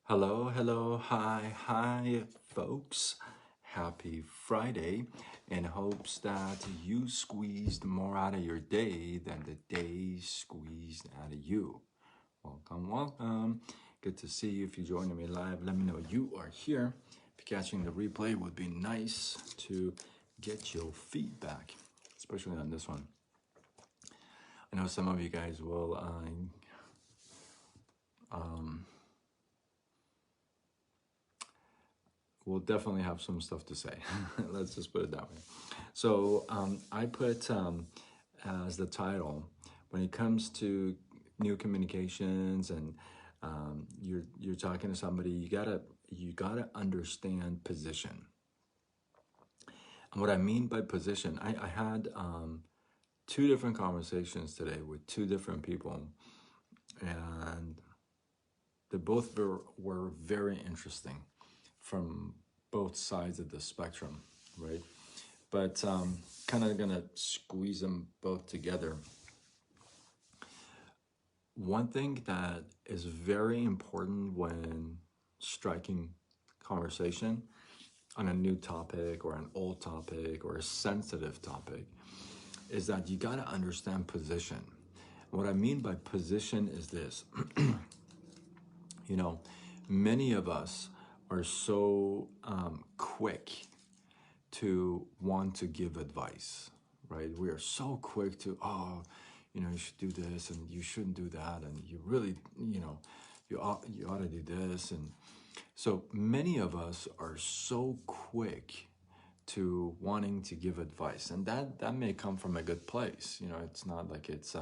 Hello, hello, hi, folks. Happy Friday, and hopes that you squeezed more out of your day than the day squeezed out of you. Welcome, welcome. Good to see you. If you're joining me live, let me know you are here. If you're catching the replay, it would be nice to get your feedback, especially on this one. I know some of you guys will definitely have some stuff to say. Let's just put it that way. So I put as the title, when it comes to new communications and you're talking to somebody, you gotta understand position. And what I mean by position, I had two different conversations today with two different people, and they both were very interesting from both sides of the spectrum, right? But kind of gonna squeeze them both together. One thing that is very important when striking conversation on a new topic or an old topic or a sensitive topic is that you got to understand position. What I mean by position is this. You know, many of us are so quick to want to give advice, right? We are so quick to, you should do this and you shouldn't do that, and you really, you ought to do this. And so many of us are so quick to wanting to give advice, and that may come from a good place. It's not like it's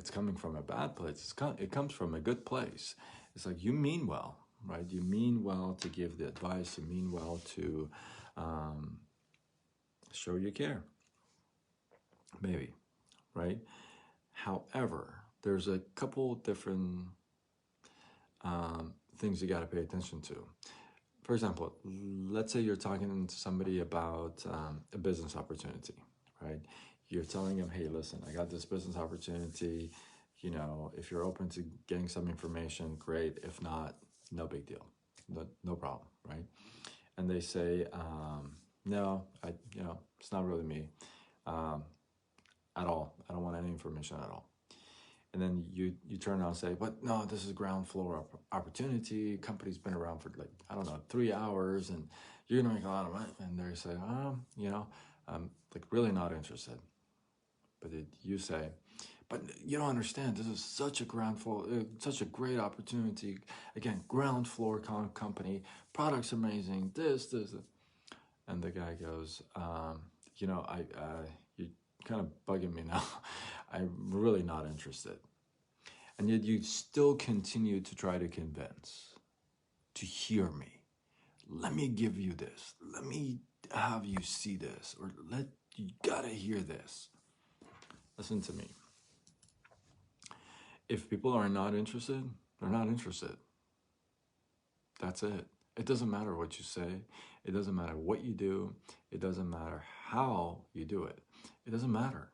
coming from a bad place. It comes from a good place. It's like you mean well, right? You mean well to give the advice. You mean well to show you care, maybe, right? However, there's a couple different things you got to pay attention to. For example, let's say you're talking to somebody about a business opportunity, right? You're telling them, hey, listen, I got this business opportunity. If you're open to getting some information, great. If not, no big deal. No problem, right? And they say, no, it's not really me at all. I don't want any information at all. And then you turn around and say, but no, this is ground floor opportunity. Company's been around for 3 hours, and you're gonna make a lot of money. And they say, I'm really not interested. But you say, but you don't understand. This is such a such a great opportunity. Again, ground floor company, products amazing. This. And the guy goes, you're kind of bugging me now. I'm really not interested. And yet you still continue to try to convince, to hear me. Let me give you this. Let me have you see this. Or you gotta hear this. Listen to me. If people are not interested, they're not interested. That's it. It doesn't matter what you say. It doesn't matter what you do. It doesn't matter how you do it. It doesn't matter.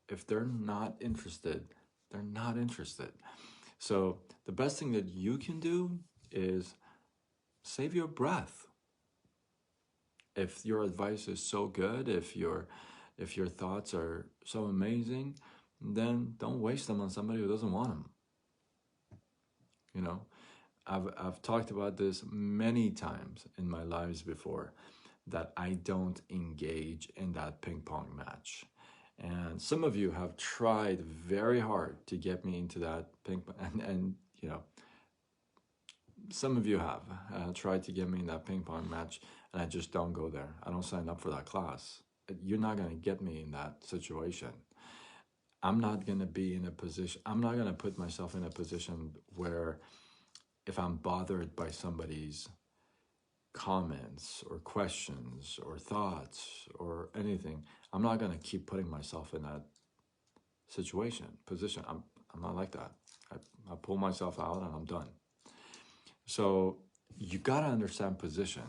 If they're not interested, they're not interested. So the best thing that you can do is save your breath. If your advice is so good, if your thoughts are so amazing, then don't waste them on somebody who doesn't want them. I've talked about this many times in my lives before, that I don't engage in that ping pong match. And some of you have tried very hard to get me into that ping pong, and some of you have tried to get me in that ping pong match, and I just don't go there. I don't sign up for that class. You're not going to get me in that situation. I'm not going to be in a position, I'm not going to put myself in a position where if I'm bothered by somebody's comments or questions or thoughts or anything, I'm not going to keep putting myself in that position. I'm not like that. I pull myself out and I'm done. So you got to understand position.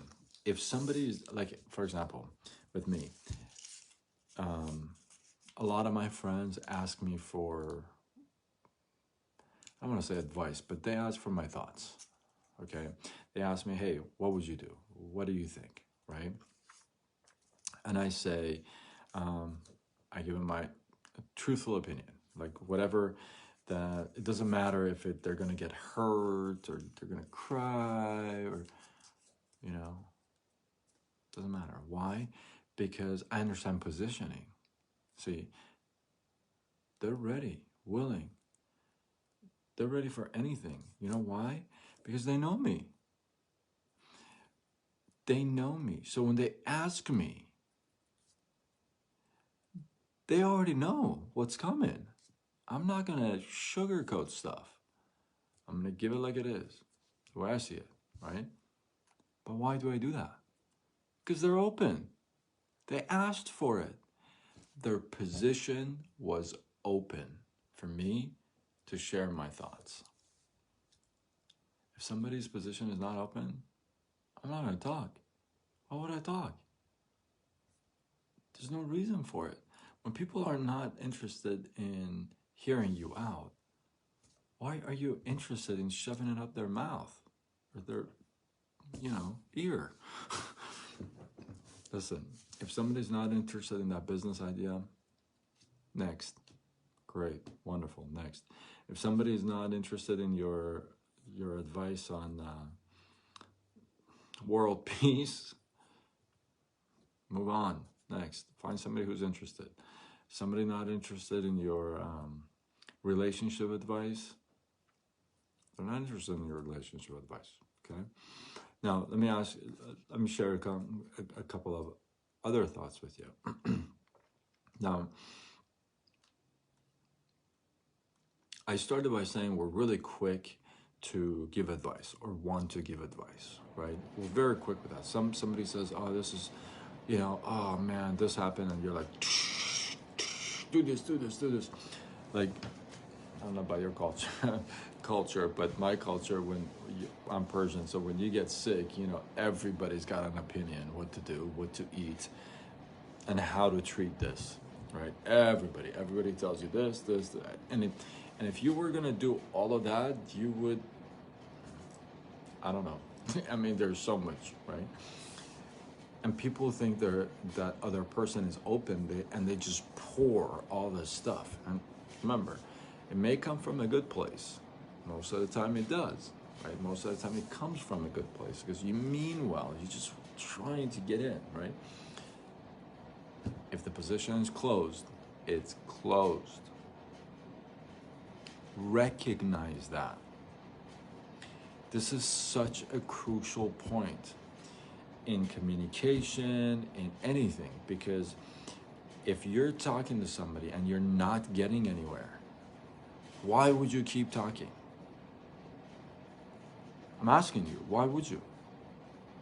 If somebody's like, for example, with me, a lot of my friends ask me for, I don't want to say advice, but they ask for my thoughts, okay? They ask me, hey, what would you do? What do you think, right? And I say, I give them my truthful opinion, like whatever that, it doesn't matter if they're going to get hurt or they're going to cry or, you know, doesn't matter. Why? Because I understand positioning. See, they're ready, willing. They're ready for anything. You know why? Because they know me. They know me. So when they ask me, they already know what's coming. I'm not going to sugarcoat stuff. I'm going to give it like it is, the way I see it, right? But why do I do that? Because they're open. They asked for it. Their position was open for me to share my thoughts. If somebody's position is not open, I'm not going to talk. Why would I talk? There's no reason for it. When people are not interested in hearing you out, why are you interested in shoving it up their mouth or their, ear? Listen, if somebody's not interested in that business idea, next. Great, wonderful, next. If somebody's not interested in your advice on world peace, move on, next. Find somebody who's interested. Somebody not interested in your relationship advice, they're not interested in your relationship advice, okay? Now, let me share a couple of other thoughts with you. Now, I started by saying we're really quick to give advice or want to give advice, right? We're very quick with that. Somebody says, oh, this is, oh man, this happened, and you're like, do this. Like, I don't know about your culture, but my culture, I'm Persian, so when you get sick, everybody's got an opinion, what to do, what to eat, and how to treat this, right? Everybody tells you this, that. And if you were gonna do all of that, you would, I don't know. I mean, there's so much, right? And people think that other person is open, and they just pour all this stuff. And remember, it may come from a good place. Most of the time it does, right? Most of the time it comes from a good place because you mean well. You're just trying to get in, right? If the position is closed, it's closed. Recognize that. This is such a crucial point in communication, in anything, because if you're talking to somebody and you're not getting anywhere, why would you keep talking? I'm asking you, why would you?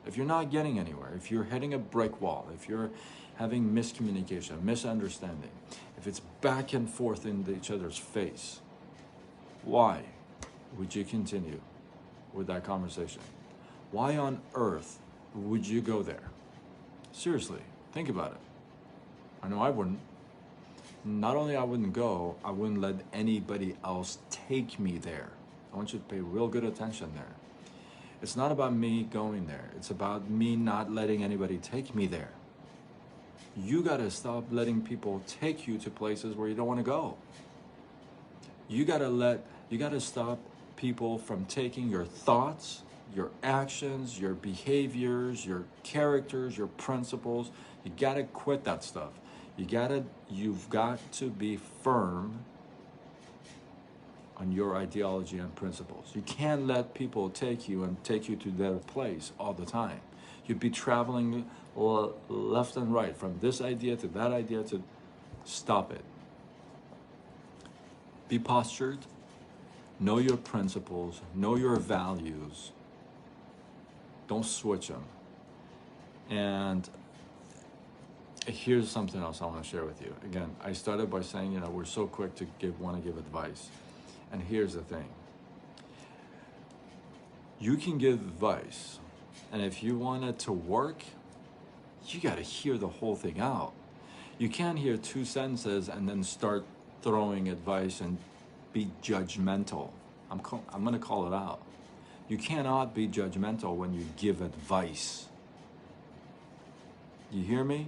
If you're not getting anywhere, if you're hitting a brick wall, if you're having miscommunication, misunderstanding, if it's back and forth in each other's face, why would you continue with that conversation? Why on earth would you go there? Seriously, think about it. I know I wouldn't. Not only I wouldn't go, I wouldn't let anybody else take me there. I want you to pay real good attention there. It's not about me going there. It's about me not letting anybody take me there. You gotta stop letting people take you to places where you don't want to go. You gotta stop people from taking your thoughts, your actions, your behaviors, your characters, your principles. You gotta quit that stuff. You've got to be firm on your ideology and principles. You can't let people take you to their place all the time. You'd be traveling left and right from this idea to that idea to stop it. Be postured, know your principles, know your values. Don't switch them. And here's something else I want to share with you. Again, I started by saying, we're so quick to want to give advice. And here's the thing. You can give advice, and if you want it to work, you got to hear the whole thing out. You can't hear 2 sentences and then start throwing advice and be judgmental. I'm going to call it out. You cannot be judgmental when you give advice. You hear me?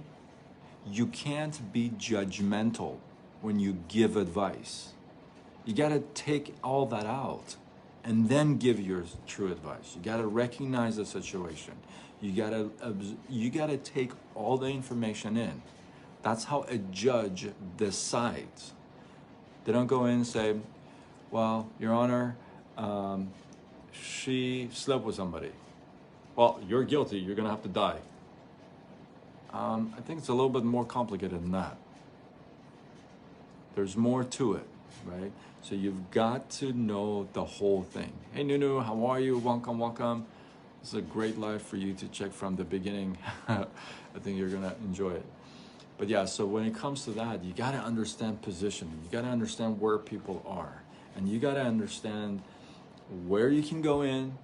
You can't be judgmental when you give advice. You got to take all that out and then give your true advice. You got to recognize the situation. You got to take all the information in. That's how a judge decides. They don't go in and say, well, Your Honor, she slept with somebody. Well, you're guilty. You're going to have to die. I think it's a little bit more complicated than that. There's more to it, right? So you've got to know the whole thing. Hey, Nunu, how are you? Welcome, welcome. This is a great live for you to check from the beginning. I think you're going to enjoy it. But yeah, so when it comes to that, you got to understand positioning. You got to understand where people are. And you got to understand where you can go in,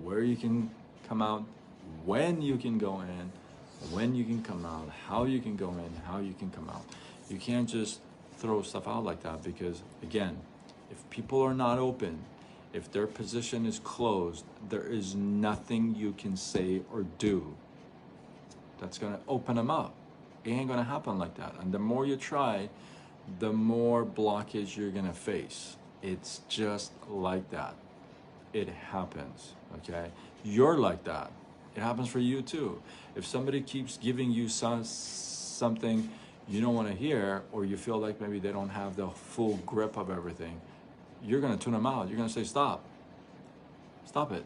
where you can come out, when you can go in, when you can come out, how you can go in, how you can come out. You can't just throw stuff out like that because, again, if people are not open, if their position is closed, there is nothing you can say or do that's going to open them up. It ain't going to happen like that. And the more you try, the more blockage you're going to face. It's just like that. It happens, okay? You're like that. It happens for you too. If somebody keeps giving you something you don't want to hear, or you feel like maybe they don't have the full grip of everything, you're going to tune them out. You're going to say, stop. Stop it.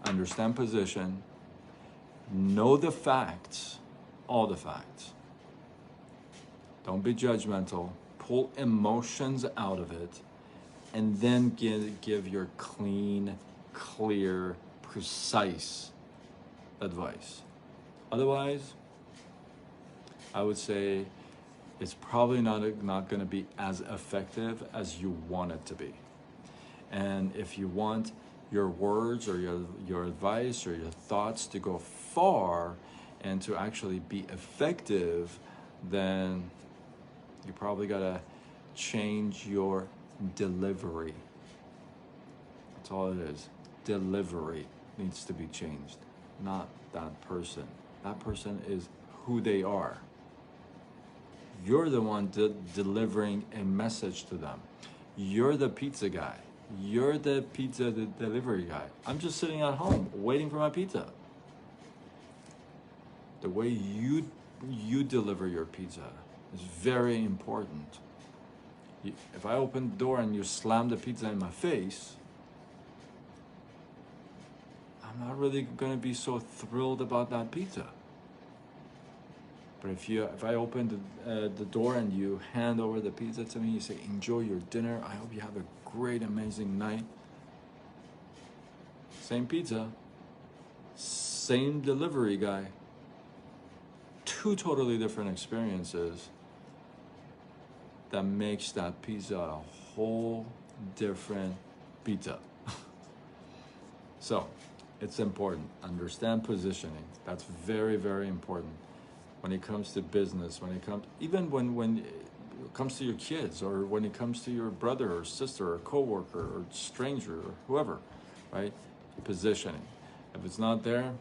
Understand position. Know the facts, all the facts. Don't be judgmental. Pull emotions out of it, and then give your clean, clear, precise advice. Otherwise, I would say it's probably not going to be as effective as you want it to be. And if you want your words or your advice or your thoughts to go far and to actually be effective, then you probably got to change your delivery. That's all it is. Delivery needs to be changed, not that person. That person is who they are. You're the one delivering a message to them. You're the pizza guy. You're the pizza delivery guy. I'm just sitting at home waiting for my pizza. The way you deliver your pizza is very important. If I open the door and you slam the pizza in my face, I'm not really going to be so thrilled about that pizza. But if I open the door and you hand over the pizza to me, you say, enjoy your dinner. I hope you have a great, amazing night. Same pizza, same delivery guy. Two totally different experiences that makes that pizza a whole different pizza. So it's important. Understand positioning. That's very, very important. When it comes to business, when it comes it comes to your kids, or when it comes to your brother or sister or coworker or stranger or whoever, right? Positioning. If it's not there,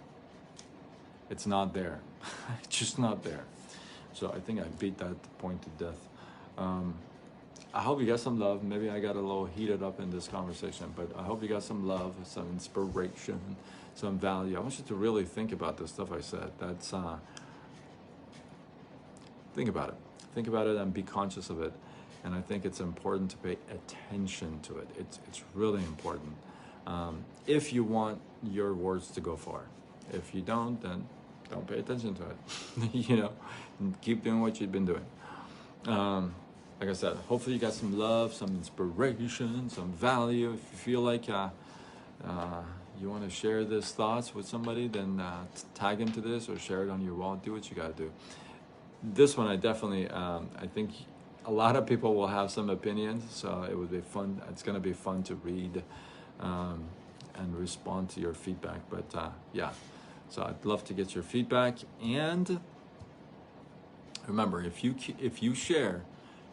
it's not there. It's just not there. So I think I beat that point to death. I hope you got some love. Maybe I got a little heated up in this conversation, but I hope you got some love, some inspiration, some value. I want you to really think about the stuff I said. That's think about it. Think about it and be conscious of it. And I think it's important to pay attention to it. It's really important. If you want your words to go far. If you don't, then don't pay attention to it. You know, keep doing what you've been doing. Like I said, hopefully you got some love, some inspiration, some value. If you feel like you want to share these thoughts with somebody, then tag into this or share it on your wall. Do what you got to do. This one, I definitely, I think a lot of people will have some opinions, so it would be fun. It's going to be fun to read and respond to your feedback. But yeah, so I'd love to get your feedback. And remember, if you share,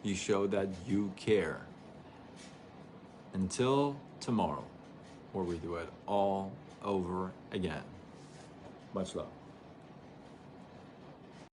you show that you care. Until tomorrow. where we do it all over again. Much love.